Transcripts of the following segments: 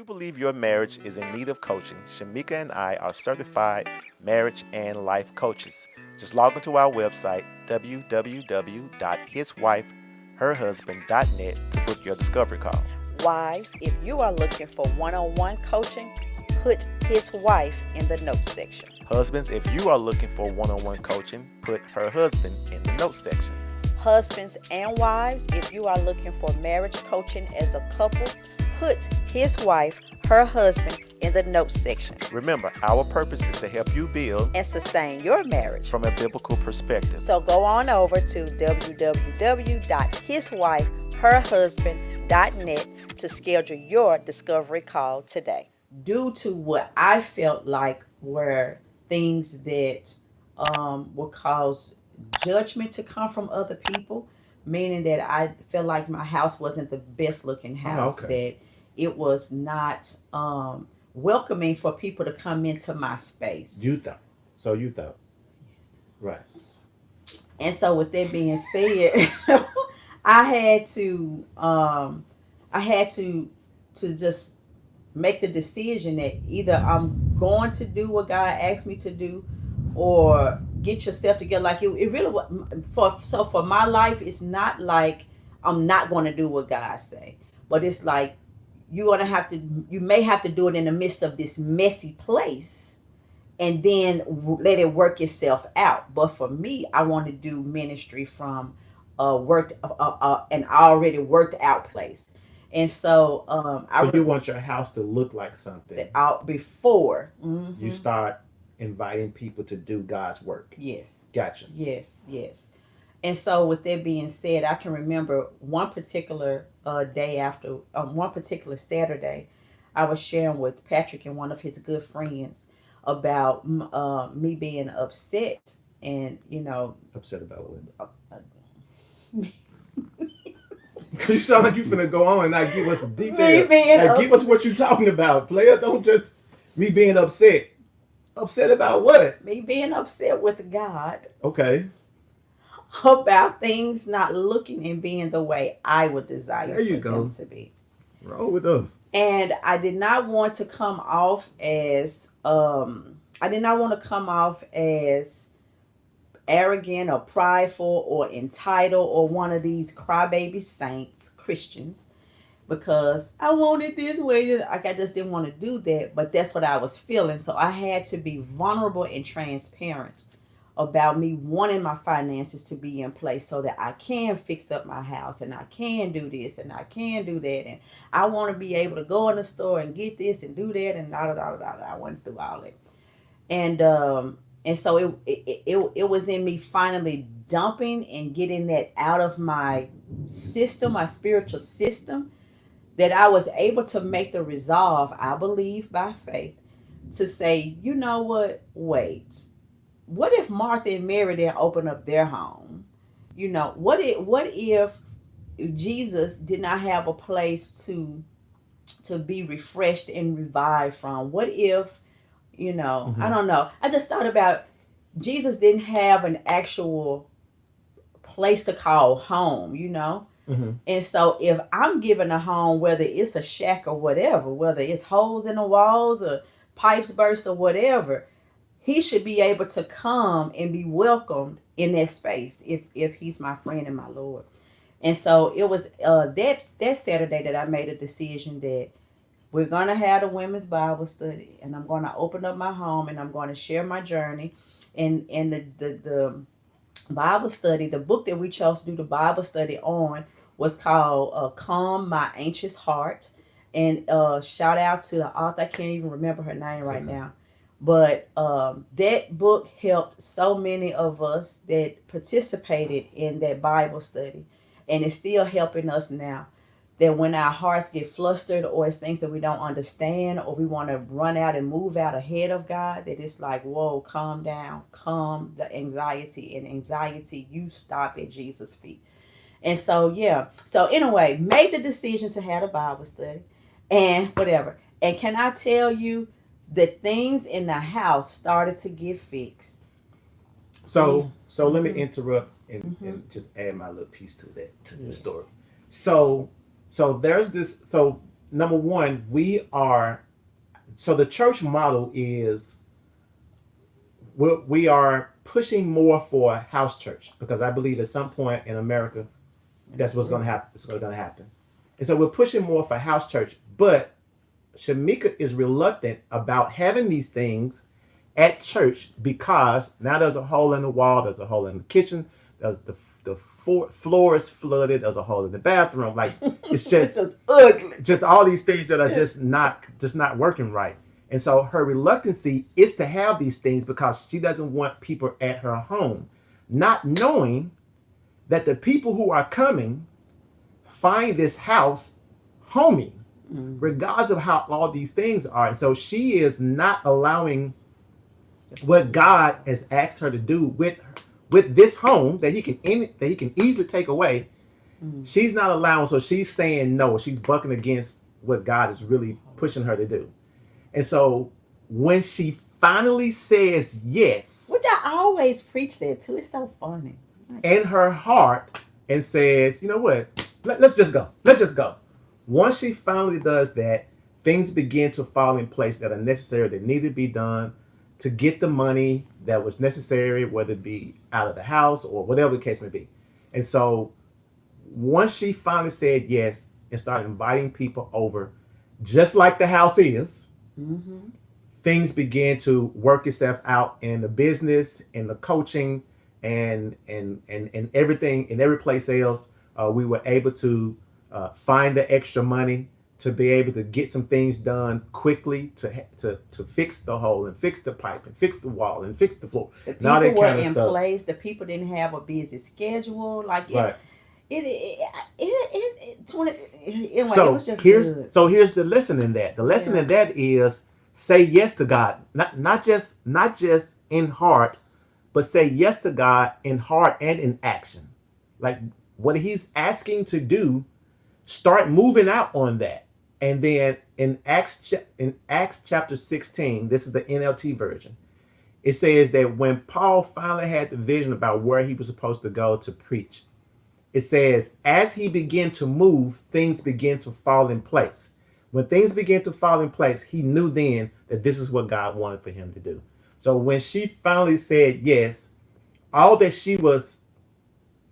you believe your marriage is in need of coaching, Shamika and I are certified marriage and life coaches. Just log into our website, www.hiswifeherhusband.net, to book your discovery call. Wives, if you are looking for one-on-one coaching, put his wife in the notes section. Husbands, if you are looking for one on one coaching, put her husband in the notes section. Husbands and wives, if you are looking for marriage coaching as a couple, put his wife, her husband in the notes section. Remember, our purpose is to help you build and sustain your marriage from a biblical perspective. So go on over to www.hiswifeherhusband.net to schedule your discovery call today. Due to what I felt like were things that would cause judgment to come from other people, meaning that I felt like my house wasn't the best looking house, that it was not welcoming for people to come into my space. You thought. Yes. Right. And so with that being said, I had to to just make the decision that either I'm going to do what God asked me to do, or get yourself together. Like it really for my life, it's not like I'm not going to do what God say, but it's like you may have to do it in the midst of this messy place, and then let it work itself out. But for me, I want to do ministry from an already worked out place. And so so you want your house to look like something out before you start inviting people to do God's work. Yes. Gotcha. Yes. And so with that being said, I can remember one particular day after one particular Saturday, I was sharing with Patrick and one of his good friends about me being upset, and upset about what? Uh, You sound like you finna go on and not give us details. Give us what you talking about, player. Don't just me being upset. Upset about what? Me being upset with God. Okay. About things not looking and being the way I would desire them to be. Roll with us. And I did not want to come off as arrogant or prideful or entitled or one of these crybaby saints Christians, because I wanted this way. Like I just didn't want to do that, but that's what I was feeling. So I had to be vulnerable and transparent about me wanting my finances to be in place so that I can fix up my house, and I can do this and I can do that, and I want to be able to go in the store and get this and do that, and I went through all that. And so it was in me finally dumping and getting that out of my system, my spiritual system, that I was able to make the resolve, I believe by faith, to say, you know what, wait. What if Martha and Mary didn't open up their home? What if Jesus did not have a place to be refreshed and revived from? What if, I don't know. I just thought about Jesus didn't have an actual place to call home, And so if I'm given a home, whether it's a shack or whatever, whether it's holes in the walls or pipes burst or whatever, he should be able to come and be welcomed in that space if he's my friend and my Lord. And so it was that Saturday that I made a decision that we're going to have a women's Bible study, and I'm going to open up my home, and I'm going to share my journey. And the Bible study, the book that we chose to do the Bible study on was called Calm My Anxious Heart. And shout out to the author. I can't even remember her name right now. But that book helped so many of us that participated in that Bible study. And it's still helping us now. That when our hearts get flustered, or it's things that we don't understand, or we want to run out and move out ahead of God, that it's like, whoa, calm down, calm the anxiety. And anxiety, you stop at Jesus' feet. And so, yeah. So anyway, made the decision to have a Bible study and whatever. And can I tell you, the things in the house started to get fixed. So let me interrupt and just add my little piece to the story. So there's this. So number one, we are, so the church model is we are pushing more for house church because I believe at some point in America, that's what's going to happen. It's going to happen. And so we're pushing more for house church. But Shamika is reluctant about having these things at church because now there's a hole in the wall, there's a hole in the kitchen, there's the floor is flooded, there's a hole in the bathroom. Like it's just just ugly. Just all these things that are just not working right. And so her reluctancy is to have these things because she doesn't want people at her home, not knowing that the people who are coming find this house homey, regardless of how all these things are. And so she is not allowing what God has asked her to do with this home that he can easily take away. She's not allowing, so she's saying no. She's bucking against what God is really pushing her to do. And so when she finally says yes, which I always preach that too, it's so funny. In her heart, and says, you know what, let's just go. Let's just go. Once she finally does that, things begin to fall in place that are necessary, that need to be done to get the money that was necessary, whether it be out of the house or whatever the case may be. And so once she finally said yes and started inviting people over, just like the house is, things began to work itself out in the business, in the coaching, and everything, in every place else. We were able to find the extra money to be able to get some things done quickly to fix the hole and fix the pipe and fix the wall and fix the floor. The people were in place. The people didn't have a busy schedule. Like right. Anyway, so it was just here's good. So here's the lesson in that. The lesson in that is say yes to God, not just in heart, but say yes to God in heart and in action. Like what He's asking to do, start moving out on that. And then in Acts chapter 16, this is the NLT version. It says that when Paul finally had the vision about where he was supposed to go to preach, it says, as he began to move, things began to fall in place. When things began to fall in place, he knew then that this is what God wanted for him to do. So when she finally said yes, all that she was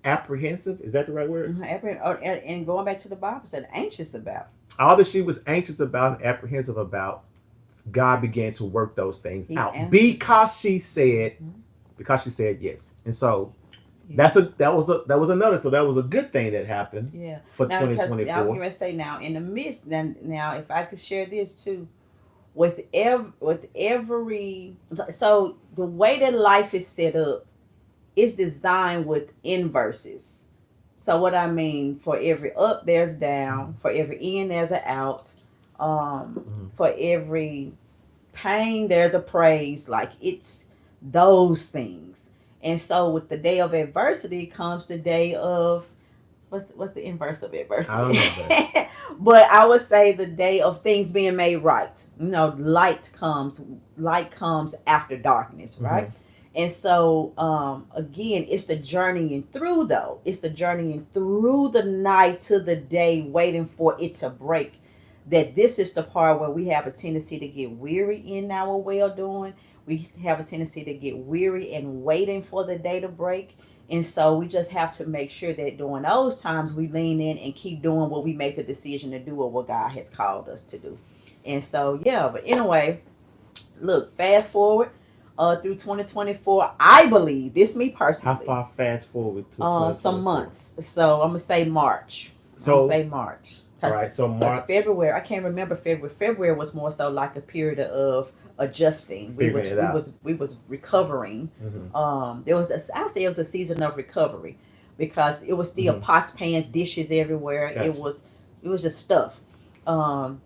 apprehensive, is that the right word? And going back to the Bible, said anxious about. All that she was anxious about and apprehensive about, God began to work those things out because she said yes. And so that was another. So that was a good thing that happened. Yeah. For now, 2024. I was going to say now in the midst. Now, if I could share this too, with every so the way that life is set up is designed with inverses. So what I mean, for every up there's down, for every in there's an out, for every pain there's a praise. Like it's those things. And so with the day of adversity comes the day of what's the inverse of adversity? I don't know that. But I would say the day of things being made right. You know, light comes after darkness, right? And so again, it's the journeying through though. It's the journeying through the night to the day, waiting for it to break. That this is the part where we have a tendency to get weary in our well doing. We have a tendency to get weary and waiting for the day to break. And so we just have to make sure that during those times we lean in and keep doing what we make the decision to do or what God has called us to do. And so, yeah, but anyway, look, fast forward through 2024. I believe, this me personally. How far fast forward to some months. So I'm going to say March. All right, so March. February, I can't remember February. February was more so like a period of adjusting. We was recovering. I'd say it was a season of recovery because it was still pots, pans, dishes everywhere. Gotcha. It was just stuff. So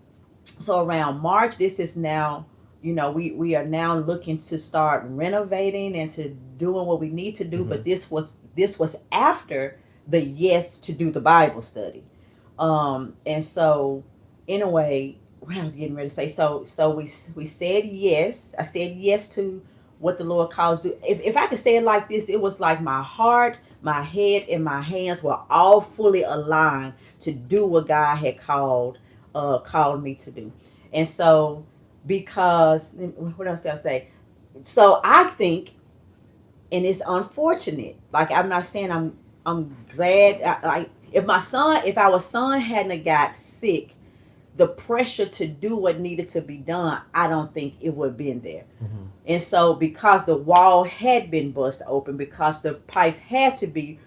around March, this is now, we are now looking to start renovating and to doing what we need to do. But this was after the yes to do the Bible study. And so anyway, what I was getting ready to say. So we said yes. I said yes to what the Lord calls do. If I could say it like this, it was like my heart, my head, and my hands were all fully aligned to do what God had called called me to do. And so, because what else did I say? So I think, and it's unfortunate. Like, I'm not saying I'm glad. Like, if our son hadn't got sick, the pressure to do what needed to be done, I don't think it would have been there. Mhm. And so, because the wall had been bust open, because the pipes had to be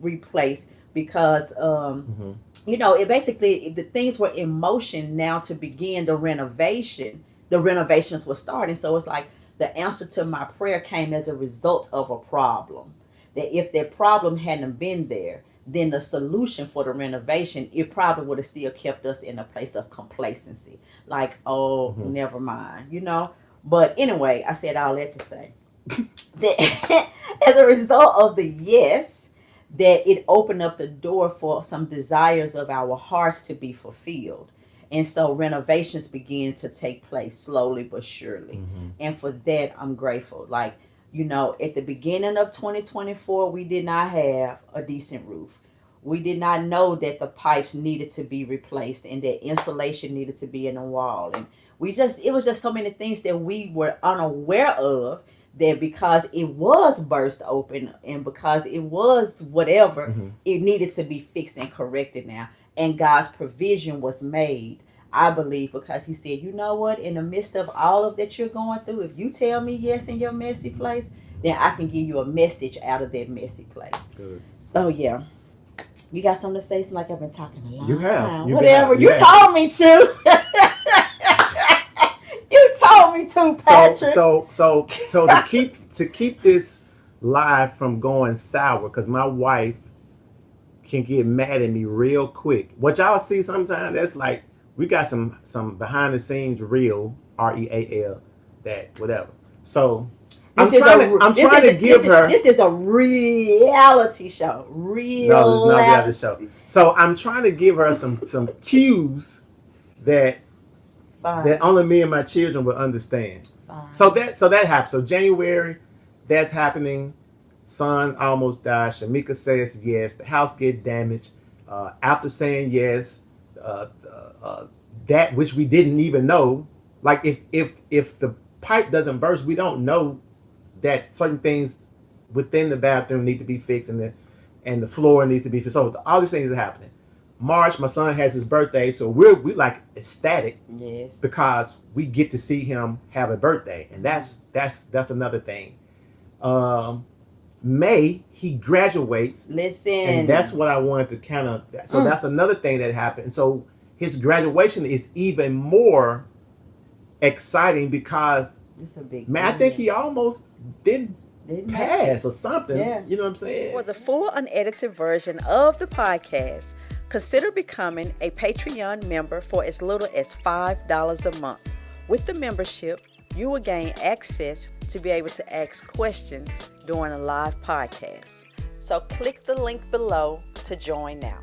replaced, because Mhm. it basically, the things were in motion now to begin the renovation. The renovations were starting, so it's like the answer to my prayer came as a result of a problem. That if that problem hadn't been there, then the solution for the renovation, it probably would have still kept us in a place of complacency. Like, oh, Mhm. never mind. But anyway, I said all that to say that as a result of the yes, that it opened up the door for some desires of our hearts to be fulfilled. And so renovations began to take place slowly but surely. Mhm. And for that, I'm grateful. Like, at the beginning of 2024, we did not have a decent roof. We did not know that the pipes needed to be replaced and that insulation needed to be in the wall. And it was just so many things that we were unaware of, that because it was burst open and because it was whatever, Mhm. it needed to be fixed and corrected now. And God's provision was made, I believe, because He said, you know what, in the midst of all of that you're going through, if you tell me yes in your messy place, then I can give you a message out of that messy place. Good. So, yeah. You got something to say? It's like I've been talking a long You have. time. You Whatever. have. You told me to. You told me to, Patrick. So to keep this live from going sour, because my wife can get mad at me real quick. What y'all see sometimes, that's like we got some behind the scenes real REAL, that whatever. So I'm trying to give her. This is a reality show. Real. No, this is not a reality show. So I'm trying to give her some cues that Fine. that only me and my children will understand. Fine. So that happened. So January, that's happening. Son almost died. Shamika says yes. The house get damaged. After saying yes, that which we didn't even know, like if the pipe doesn't burst, we don't know that certain things within the bathroom need to be fixed, and the floor needs to be fixed. So all these things are happening. March, my son has his birthday, so we like ecstatic. Yes. Because we get to see him have a birthday, and that's another thing. May, he graduates. Listen. And that's what I wanted to kind of. So that's another thing that happened. So his graduation is even more exciting because, it's a big man, I think he almost didn't pass or something. Yeah. You know what I'm saying? For the full unedited version of the podcast, consider becoming a Patreon member for as little as $5 a month. With the membership, you will gain access to be able to ask questions during a live podcast. So click the link below to join now.